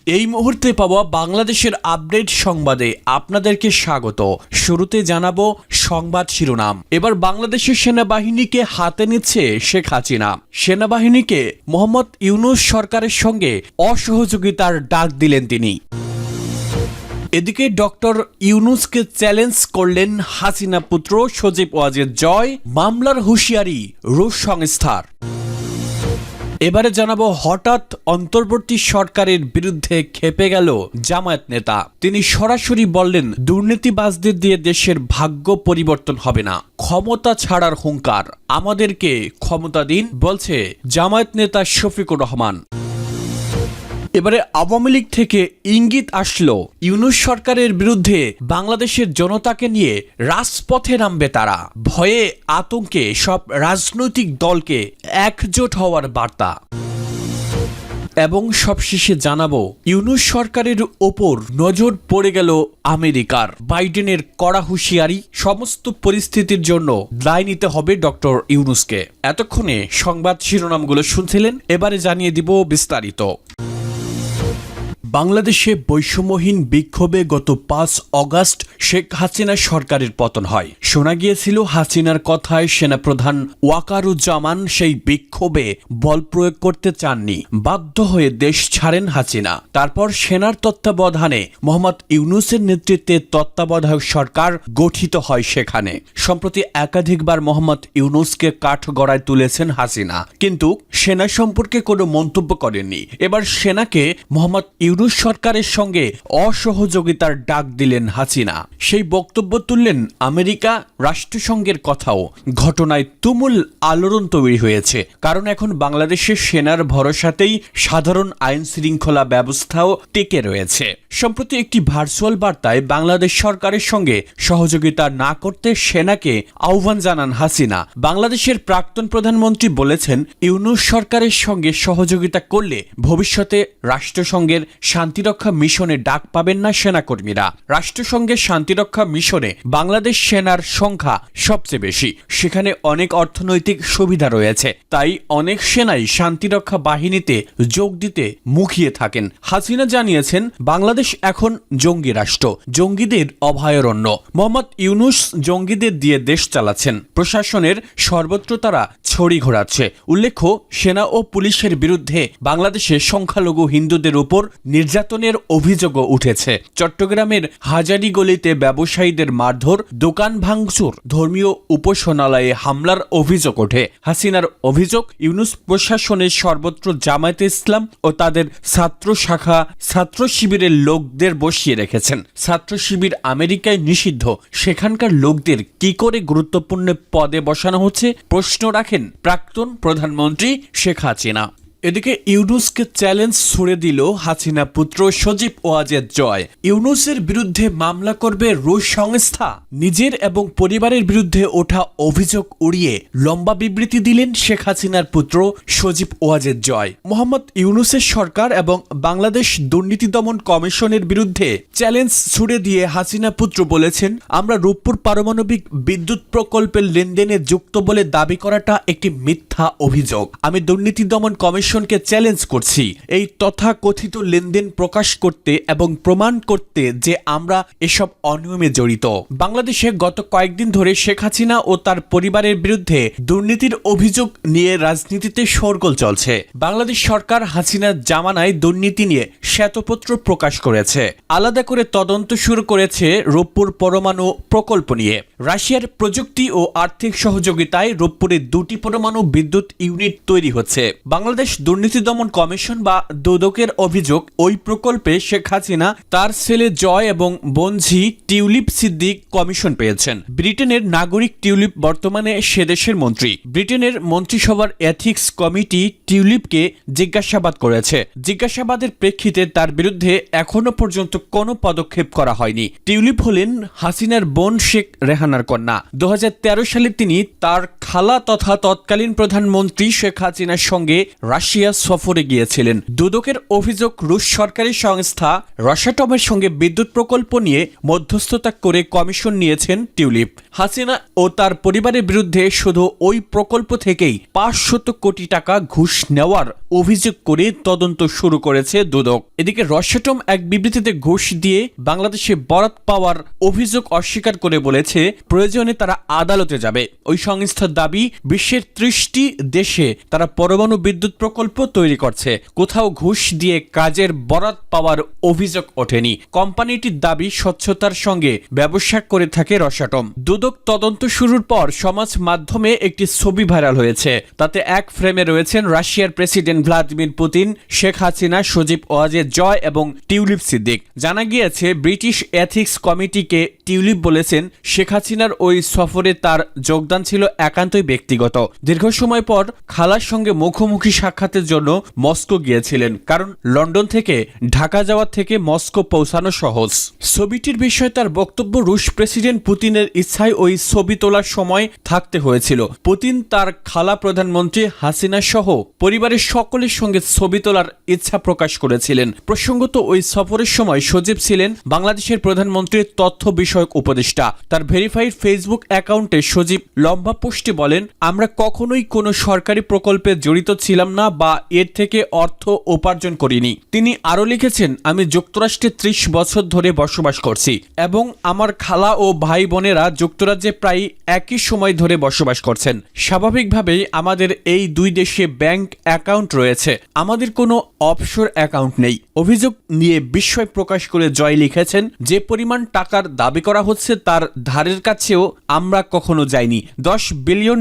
এই মুহূর্তে পাওয়া বাংলাদেশের আপডেট সংবাদে আপনাদেরকে স্বাগত। শুরুতে জানাবো সংবাদ শিরোনাম। এবার বাংলাদেশের সেনাবাহিনীকে হাতে নিচ্ছে শেখ হাসিনা। সেনাবাহিনীকে মোহাম্মদ ইউনূস সরকারের সঙ্গে অসহযোগিতার ডাক দিলেন তিনি। এদিকে ডক্টর ইউনূসকে চ্যালেঞ্জ করলেন হাসিনা পুত্র সজীব ওয়াজেদ জয়। মামলার হুঁশিয়ারি রুশ সংস্থার। এবারে জানাবো হঠাৎ অন্তর্বর্তী সরকারের বিরুদ্ধে ক্ষেপে গেল জামায়াত নেতা। তিনি সরাসরি বললেন, দুর্নীতিবাজদের দিয়ে দেশের ভাগ্য পরিবর্তন হবে না, ক্ষমতা ছাড়ার হুঙ্কার। আমাদেরকে ক্ষমতা দিন, বলছে জামায়াত নেতা শফিকুর রহমান। এবারে আওয়ামী লীগ থেকে ইঙ্গিত আসলো ইউনূস সরকারের বিরুদ্ধে বাংলাদেশের জনতাকে নিয়ে রাজপথে নামবে তারা। ভয়ে আতঙ্কে সব রাজনৈতিক দলকে একজোট হওয়ার বার্তা। এবং সবশেষে জানাবো ইউনূস সরকারের ওপর নজর পড়ে গেল আমেরিকার। বাইডেনের কড়া হুঁশিয়ারি, সমস্ত পরিস্থিতির জন্য দায় নিতে হবে ডক্টর ইউনূসকে। এতক্ষণে সংবাদ শিরোনামগুলো শুনছিলেন, এবারে জানিয়ে দিব বিস্তারিত। বাংলাদেশে বৈষম্যহীন বিক্ষোভে গত 5 অগাস্ট শেখ হাসিনা সরকারের পতন হয়। শোনা গিয়েছিল হাসিনার কথায় সেনাপ্রধান ওয়াকারুজ্জামান সেই বিক্ষোভে বল প্রয়োগ করতে চাননি। বাধ্য হয়ে দেশ ছাড়েন হাসিনা। তারপর সেনার তত্ত্বাবধানে মোহাম্মদ ইউনূসের নেতৃত্বে তত্ত্বাবধায়ক সরকার গঠিত হয় সেখানে। সম্প্রতি একাধিকবার মোহাম্মদ ইউনূসকে কাঠগড়ায় তুলেছেন হাসিনা, কিন্তু সেনা সম্পর্কে কোনো মন্তব্য করেননি। এবার সেনাকে মোহাম্মদ ইউনূস সরকারের সঙ্গে অসহযোগিতার ডাক দিলেন হাসিনা। সেই বক্তব্য তুললেন আমেরিকা রাষ্ট্রসংঘের কথাও। ঘটনায় তুমুল আলোড়ন তৈরি হয়েছে, কারণ এখন বাংলাদেশের সেনার ভরসাতেই সাধারণ আইন শৃঙ্খলা ব্যবস্থাও টিকে রয়েছে। সম্প্রতি একটি ভার্চুয়াল বার্তায় বাংলাদেশ সরকারের সঙ্গে সহযোগিতা না করতে সেনাকে আহ্বান জানান হাসিনা। বাংলাদেশের প্রাক্তন প্রধানমন্ত্রী বলেছেন, ইউনূস সরকারের সঙ্গে সহযোগিতা করলে ভবিষ্যতে রাষ্ট্রসংঘের শান্তিরক্ষা মিশনে ডাক পাবেন না সেনাকর্মীরা। রাষ্ট্রসংঘের শান্তিরক্ষা মিশনে বাংলাদেশ সেনার সংখ্যা সবচেয়ে বেশি। সেখানে অনেক অর্থনৈতিক সুবিধা রয়েছে, তাই অনেক সেনাই শান্তিরক্ষা বাহিনীতে যোগ দিতে মুখিয়ে থাকেন। হাসিনা জানিয়েছেন, বাংলাদেশ এখন জঙ্গি রাষ্ট্র, জঙ্গিদের অভয়ারণ্য। মোহাম্মদ ইউনূস জঙ্গিদের দিয়ে দেশ চালাচ্ছেন। প্রশাসনের সর্বত্র তারা ছড়ি ঘোরাচ্ছে। উল্লেখ্য, সেনা ও পুলিশের বিরুদ্ধে বাংলাদেশে সংখ্যালঘু হিন্দুদের উপর নির্যাতনের অভিযোগও উঠেছে। চট্টগ্রামের হাজারীগলিতে ব্যবসায়ীদের মারধর, দোকান ভাঙচুর, ধর্মীয় উপাসনালয়ে হামলার অভিযোগ ওঠে। হাসিনার অভিযোগ, ইউনূস প্রশাসনের সর্বত্র জামায়াতে ইসলাম ও তাদের ছাত্র শাখা ছাত্র শিবিরের লোকদের বসিয়ে রেখেছেন। ছাত্র শিবির আমেরিকায় নিষিদ্ধ, সেখানকার লোকদের কি করে গুরুত্বপূর্ণ পদে বসানো হচ্ছে প্রশ্ন রাখেন প্রাক্তন প্রধানমন্ত্রী শেখ হাসিনা। এদিকে ইউনূসকে চ্যালেঞ্জ ছুড়ে দিল হাসিনা পুত্র সজীব ওয়াজেদ জয়। ইউনূসের বিরুদ্ধে মামলা করবে রুশ সংস্থা। নিজের এবং পরিবারের বিরুদ্ধে ওঠা অভিযোগ উড়িয়ে লম্বা বিবৃতি দিলেন শেখ হাসিনার পুত্র সজীব ওয়াজেদ জয়। মোহাম্মদ ইউনূসের সরকার এবং বাংলাদেশ দুর্নীতি দমন কমিশনের বিরুদ্ধে চ্যালেঞ্জ ছুড়ে দিয়ে হাসিনা পুত্র বলেছেন, আমরা রূপপুর পারমাণবিক বিদ্যুৎ প্রকল্পের লেনদেনে যুক্ত বলে দাবি করাটা একটি মিথ্যা অভিযোগ। আমি দুর্নীতি দমন কমিশনকে চ্যালেঞ্জ করছি এই তথাকথিত লেনদেন প্রকাশ করতে এবং প্রমাণ করতে যে আমরা এসব অনিয়মে জড়িত। বাংলাদেশে গত কয়েকদিন ধরে শেখ হাসিনা ও তার পরিবারের বিরুদ্ধে দুর্নীতির অভিযোগ নিয়ে রাজনীতিতে শোরগোল চলছে। বাংলাদেশ সরকার হাসিনার জামানায় দুর্নীতি নিয়ে শ্বেতপত্র প্রকাশ করেছে। আলাদা করে তদন্ত শুরু করেছে রূপপুর পরমাণু প্রকল্প নিয়ে। রাশিয়ার প্রযুক্তি ও আর্থিক সহযোগিতায় রূপপুরে 2টি পরমাণু বিদ্যুৎ ইউনিট তৈরি হচ্ছে। বাংলাদেশ দুর্নীতি দমন কমিশন বা দুদকের অভিযোগ, ওই প্রকল্পে শেখ হাসিনা, তার ছেলে জয় এবং বোনঝি টিউলিপ সিদ্দিক কমিশন পেয়েছেন। ব্রিটেনের নাগরিক টিউলিপ বর্তমানে সে দেশের মন্ত্রী। ব্রিটেনের মন্ত্রিসভার এথিক্স কমিটি টিউলিপকে জিজ্ঞাসাবাদ করেছে। জিজ্ঞাসাবাদের প্রেক্ষিতে তার বিরুদ্ধে এখনো পর্যন্ত কোনো পদক্ষেপ করা হয়নি। টিউলিপ হলেন হাসিনার বোন শেখ রেহানার কন্যা। 2013 সালে তিনি তার খালা তথা তৎকালীন প্রধানমন্ত্রী শেখ হাসিনার সঙ্গে রাশিয়া সফরে গিয়েছিলেন। দুদকের অভিযোগ, রুশ সরকারি সংস্থা রসাটমের সঙ্গে বিদ্যুৎ প্রকল্প নিয়ে মধ্যস্থতা করে কমিশন নিয়েছেন টিউলিপ। হাসিনা ও তার পরিবারের বিরুদ্ধে শুধু ওই প্রকল্প থেকেই 500 কোটি টাকা ঘুষ নেওয়ার অভিযোগ করে তদন্ত শুরু করেছে দুদক। এদিকে রসাটম এক বিবৃতিতে ঘুষ দিয়ে বাংলাদেশে বরাত পাওয়ার অভিযোগ অস্বীকার করে বলেছে প্রয়োজনে তারা আদালতে যাবে। ওই সংস্থার দাবি, বিশ্বের 30টি দেশে তারা পরমাণু বিদ্যুৎ প্রকল্প তৈরি করছে, কোথাও ঘুষ দিয়ে কাজের বরাত পাওয়ার অভিযোগ ওঠেনি। কোম্পানিটির দাবি, স্বচ্ছতার সঙ্গে ব্যবসা করে থাকে রসাটম। দুদক তদন্ত শুরুর পর সমাজ মাধ্যমে একটি ছবি ভাইরাল হয়েছে। তাতে এক ফ্রেমে রয়েছেন রাশিয়ার president Vladimir Putin, Sheikh Hasina, Sajeeb Wazed Joy এবং টিউলিপ সিদ্দিক। জানা গিয়েছে, ব্রিটিশ এথিক্স কমিটিকে টিউলিপ বলেছেন, শেখ হাসিনার ওই সফরে তার যোগদান ছিল একান্তই ব্যক্তিগত। দীর্ঘ সময় পর খালার সঙ্গে মুখোমুখি সাক্ষাতের জন্য মস্কো গিয়েছিলেন, কারণ লন্ডন থেকে ঢাকা যাওয়ার থেকে মস্কো পৌঁছানো সহজ। ছবিটির বিষয়ে তার বক্তব্য, রুশ প্রেসিডেন্ট পুতিনের ইচ্ছায় ওই ছবি তোলার সময় থাকতে হয়েছিল। পুতিন তার খালা প্রধানমন্ত্রী হাসিনা সহ পরিবারের সকলের সঙ্গে ছবি তোলার ইচ্ছা প্রকাশ করেছিলেন। প্রসঙ্গত, ওই সফরের সময় সজীব ছিলেন বাংলাদেশের প্রধানমন্ত্রীর তথ্য বিষয়ক উপদেষ্টা। তার ভেরিফাইড ফেসবুক অ্যাকাউন্টে সজীব লম্বা পোস্টে বলেন, আমরা কখনোই কোনো সরকারি প্রকল্পে জড়িত ছিলাম না বা এর থেকে অর্থ উপার্জন করিনি। তিনি আরও লিখেছেন, আমি যুক্তরাষ্ট্রে 30 বছর ধরে বসবাস করছি এবং আমার খালা ও ভাই বোনেরা যুক্তরাজ্যে প্রায় একই সময় ধরে বসবাস করছেন। স্বাভাবিকভাবেই আমাদের এই দুই দেশে ব্যাংক অ্যাকাউন্ট রয়েছে, আমাদের কোনো অফশোর অ্যাকাউন্ট নেই। অভিযোগ নিয়ে বিস্ময় প্রকাশ করে জয় লিখেছেন, যে পরিমাণ টাকার দাবি করা হচ্ছে তার ধারের কাছেও আমরা কখনো যাইনি। $10 বিলিয়ন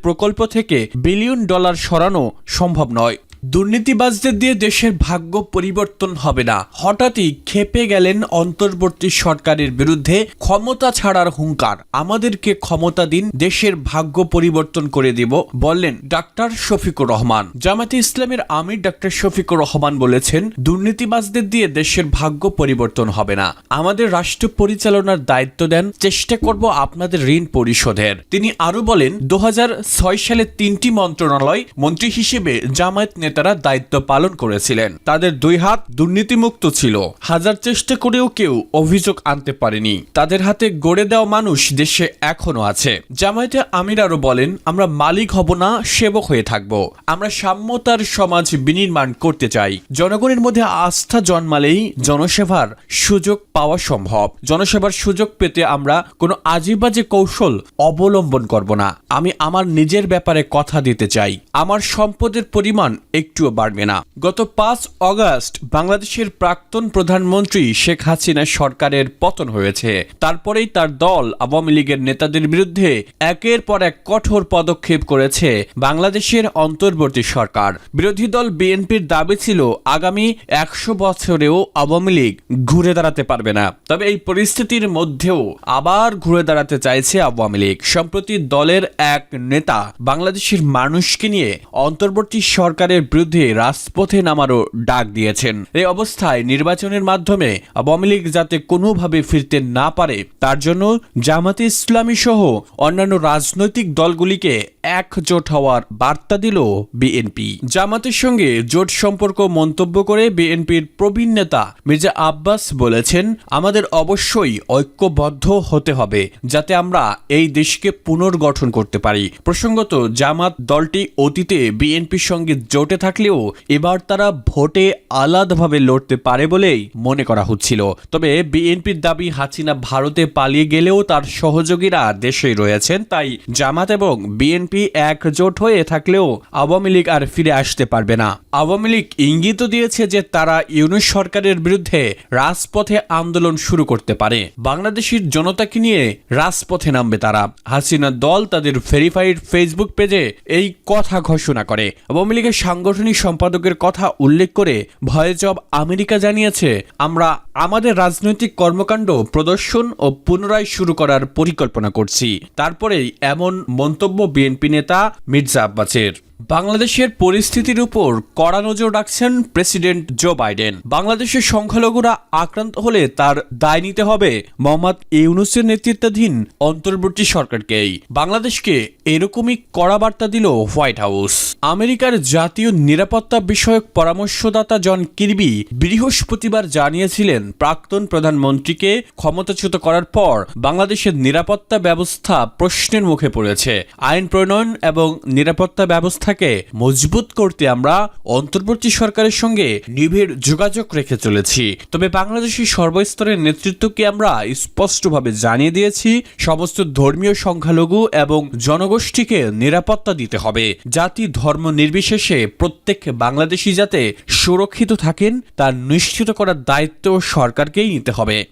প্রকল্প থেকে বিলিয়ন ডলার সরানো সম্ভব নয়। দুর্নীতিবাজদের দিয়ে দেশের ভাগ্য পরিবর্তন হবে না। হঠাৎই ক্ষেপে গেলেন অন্তর্বর্তী সরকারের বিরুদ্ধে ক্ষমতা ছাড়ার হুঙ্কার। আমাদেরকে ক্ষমতা দিন, দেশের ভাগ্য পরিবর্তন করে দেব, বললেন ডাক্তার শফিকুর রহমান। জামায়াতে ইসলামের আমির ডাক্তার শফিকুর রহমান বলেছেন, দুর্নীতিবাজদের দিয়ে দেশের ভাগ্য পরিবর্তন হবে না। আমাদের রাষ্ট্র পরিচালনার দায়িত্ব দেন, চেষ্টা করব আপনাদের ঋণ পরিশোধের। তিনি আরো বলেন, 2006 সালে 3টি মন্ত্রণালয় মন্ত্রী হিসেবে জামায়াত তারা দায়িত্ব পালন করেছিলেন। তাদের 2 হাত দুর্নীতিমুক্ত ছিল। হাজার চেষ্টা করেও কেউ অভিযোগ আনতে পারেনি। তাদের হাতে গড়ে দেওয়া মানুষ দেশে এখনো আছে। জামায়াতে আমির আরো বলেন, আমরা মালিক হব না, সেবক হয়ে থাকব। আমরা সাম্যতার সমাজ বিনির্মাণ করতে চাই। জনগণের মধ্যে আস্থা জন্মালেই জনসেবার সুযোগ পাওয়া সম্ভব। জনসেবার সুযোগ পেতে আমরা কোনো আজেবাজে কৌশল অবলম্বন করব না। আমি আমার নিজের ব্যাপারে কথা দিতে চাই, আমার সম্পদের পরিমাণ একটুও বাড়বে না। গত 5 অগস্ট বাংলাদেশের প্রাক্তন প্রধানমন্ত্রী শেখ হাসিনা সরকারের পতন হয়েছে। তারপরেই তার দল আওয়ামী লীগের নেতাদের বিরুদ্ধে একের পর এক কঠোর পদক্ষেপ করেছে বাংলাদেশের অন্তর্বর্তী সরকার। বিরোধী দল বিএনপির দাবি ছিল, আগামী 100 বছরেও আওয়ামী লীগ ঘুরে দাঁড়াতে পারবে না। তবে এই পরিস্থিতির মধ্যেও আবার ঘুরে দাঁড়াতে চাইছে আওয়ামী লীগ। সম্প্রতি দলের এক নেতা বাংলাদেশের মানুষকে নিয়ে অন্তর্বর্তী সরকারের বিরুদ্ধে রাজপথে নামারও ডাক দিয়েছেন। এই অবস্থায় নির্বাচনের মাধ্যমে আওয়ামী লীগ যাতে কোনোভাবে ফিরতে না পারে, তার জন্য জামায়াতে ইসলামী সহ অন্যান্য রাজনৈতিক দলগুলিকে একজোট হওয়ার বার্তা দিল বিএনপি। জামাতের সঙ্গে জোট সম্পর্ক মন্তব্য করে বিএনপির প্রবীণ নেতা মির্জা আব্বাস বলেছেন, আমাদের অবশ্যই ঐক্যবদ্ধ হতে হবে যাতে আমরা এই দেশকে পুনর্গঠন করতে পারি। প্রসঙ্গত, জামাত দলটি অতীতে বিএনপির সঙ্গে জোটে থাকলেও এবার তারা ভোটে আলাদাভাবে লড়তে পারে বলেই মনে করা হচ্ছিল। তবে বিএনপির দাবি, হাসিনা ভারতে পালিয়ে গেলেও তার সহযোগীরা দেশেই রয়েছেন, তাই জামাত এবং বিএনপি একজোট হয়ে থাকলেও আওয়ামী লীগ আর ফিরে আসতে পারবে না। আওয়ামী লীগ ইঙ্গিত দিয়েছে যে তারা ইউনূস সরকারের বিরুদ্ধে রাজপথে আন্দোলন শুরু করতে পারে। বাংলাদেশের জনতাকে নিয়ে রাজপথে নামবে তারা। হাসিনার দল তাদের ভেরিফাইড ফেসবুক পেজে এই কথা ঘোষণা করে। আওয়ামী লীগের সাংগঠনিক সম্পাদকের কথা উল্লেখ করে ভয়েস অব আমেরিকা জানিয়েছে, আমরা আমাদের রাজনৈতিক কর্মকাণ্ড প্রদর্শন ও পুনরায় শুরু করার পরিকল্পনা করছি। তারপরেই এমন মন্তব্য বিএনপি নেতা মির্জা আব্বাসের। বাংলাদেশের পরিস্থিতির উপর কড়া নজর রাখছেন প্রেসিডেন্ট জো বাইডেন। বাংলাদেশের সংখ্যালঘুরা আক্রান্ত হলে তার দায় নিতে হবে মোহাম্মদ ইউনূসের নেতৃত্বাধীন অন্তর্বর্তী সরকারকেই। বাংলাদেশকে এরকমই কড়া বার্তা দিল হোয়াইট হাউস। আমেরিকার জাতীয় নিরাপত্তা বিষয়ক পরামর্শদাতা জন কির্বি বৃহস্পতিবার জানিয়েছিলেন, প্রাক্তন প্রধানমন্ত্রীকে ক্ষমতাচ্যুত করার পর বাংলাদেশের নিরাপত্তা ব্যবস্থা প্রশ্নের মুখে পড়েছে। আইন প্রণয়ন এবং নিরাপত্তা ব্যবস্থাকে মজবুত করতে আমরা অন্তর্বর্তী সরকারের সঙ্গে নিবিড় যোগাযোগ রেখে চলেছি। তবে বাংলাদেশের সর্বস্তরের নেতৃত্বকে আমরা স্পষ্টভাবে জানিয়ে দিয়েছি, সমস্ত ধর্মীয় সংখ্যালঘু এবং জনগোষ্ঠীকে নিরাপত্তা দিতে হবে। জাতি ধর্ম নির্বিশেষে প্রত্যেক বাংলাদেশী যাতে সুরক্ষিত থাকেন তা নিশ্চিত করার দায়িত্ব সরকারকেই নিতে হবে।